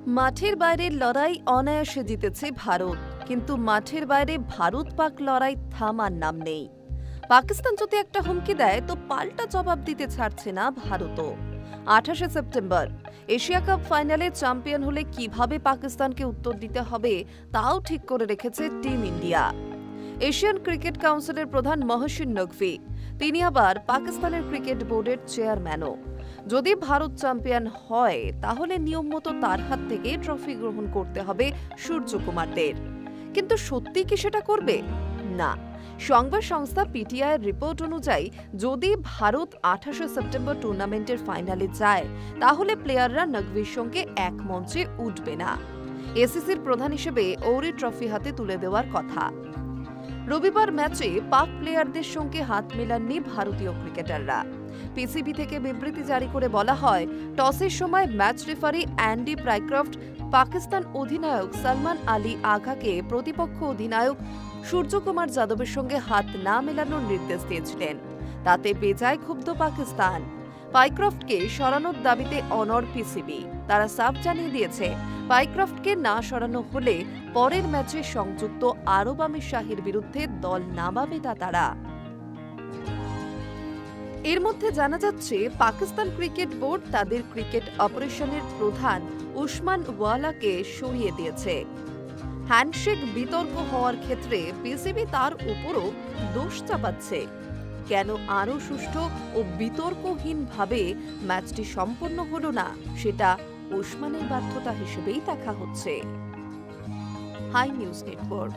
মাঠের বাইরের লড়াই অনায়াসে জিতেছে ভারত, কিন্তু মাঠের বাইরে ভারত পাক লড়াই থামার নাম নেই। পাকিস্তান যদি একটা হুমকি দেয় তো পাল্টা জবাব দিতে ছাড়ছে না ভারতও। 28শে সেপ্টেম্বর এশিয়া কাপ ফাইনালে চ্যাম্পিয়ন হলে কিভাবে পাকিস্তানকে উত্তর দিতে হবে তাও ঠিক করে রেখেছে টিম ইন্ডিয়া। এশিয়ান ক্রিকেট কাউন্সিলের প্রধান মহসিন নকভি, তিনি আবার পাকিস্তানের ক্রিকেট বোর্ডের চেয়ারম্যানও। যদি ভারত চ্যাম্পিয়ন হয় তাহলে নিয়ম মতো তার হাত থেকে ট্রফি গ্রহণ করতে হবে সূর্যকুমারদের। কিন্তু সত্যি কি সেটা করবে? না। সংবাদ সংস্থা পিটিআই এর রিপোর্ট অনুযায়ী যদি ভারত 28শে সেপ্টেম্বর টুর্নামেন্টের ফাইনালে যায় তাহলে প্লেয়াররা নকভির সঙ্গে এক মঞ্চে উঠবে না। এসিসির প্রধান হিসেবে ওরি ট্রফি হাতে তুলে দেওয়ার কথা। রবিবার ম্যাচে পাক প্লেয়ারদের সঙ্গে হাত মেলাননি ভারতীয় ক্রিকেটাররা। পিসিবি থেকে বিবৃতি জারি করে বলা হয়, টসের সময় ম্যাচ রেফারি অ্যান্ডি প্রাইক্রফট পাকিস্তান অধিনায়ক সালমান আলী আঘাকে প্রতিপক্ষ অধিনায়ক সূর্যকুমার যাদবের সঙ্গে হাত না মেলানোর নির্দেশ দিয়েছিলেন। তাতে বেজায় ক্ষুব্ধ পাকিস্তান। পাইক্রফটকে সরানোর দাবিতে অনড় পিসিবি। তারা সাফ জানিয়ে দিয়েছে, পাইক্রফটকে না সরানো হলে পরের ম্যাচে সংযুক্ত আরব আমির শাহীর বিরুদ্ধে দল নামাবে তারা। এর মধ্যে জানা যাচ্ছে, পাকিস্তান ক্রিকেট বোর্ড তাদের ক্রিকেট অপারেশনের প্রধান উসমান ওয়ালাকে সরিয়ে দিয়েছে। হ্যান্ডশেক বিতর্ক হওয়ার ক্ষেত্রে পিসিবি তার উপরও দোষ চাপাচ্ছে। কেন আরও সুষ্ঠু ও বিতর্কহীনভাবে ম্যাচটি সম্পন্ন হলো না সেটা ওসমানের ব্যর্থতা হিসেবেই দেখা হচ্ছে। Hi News network.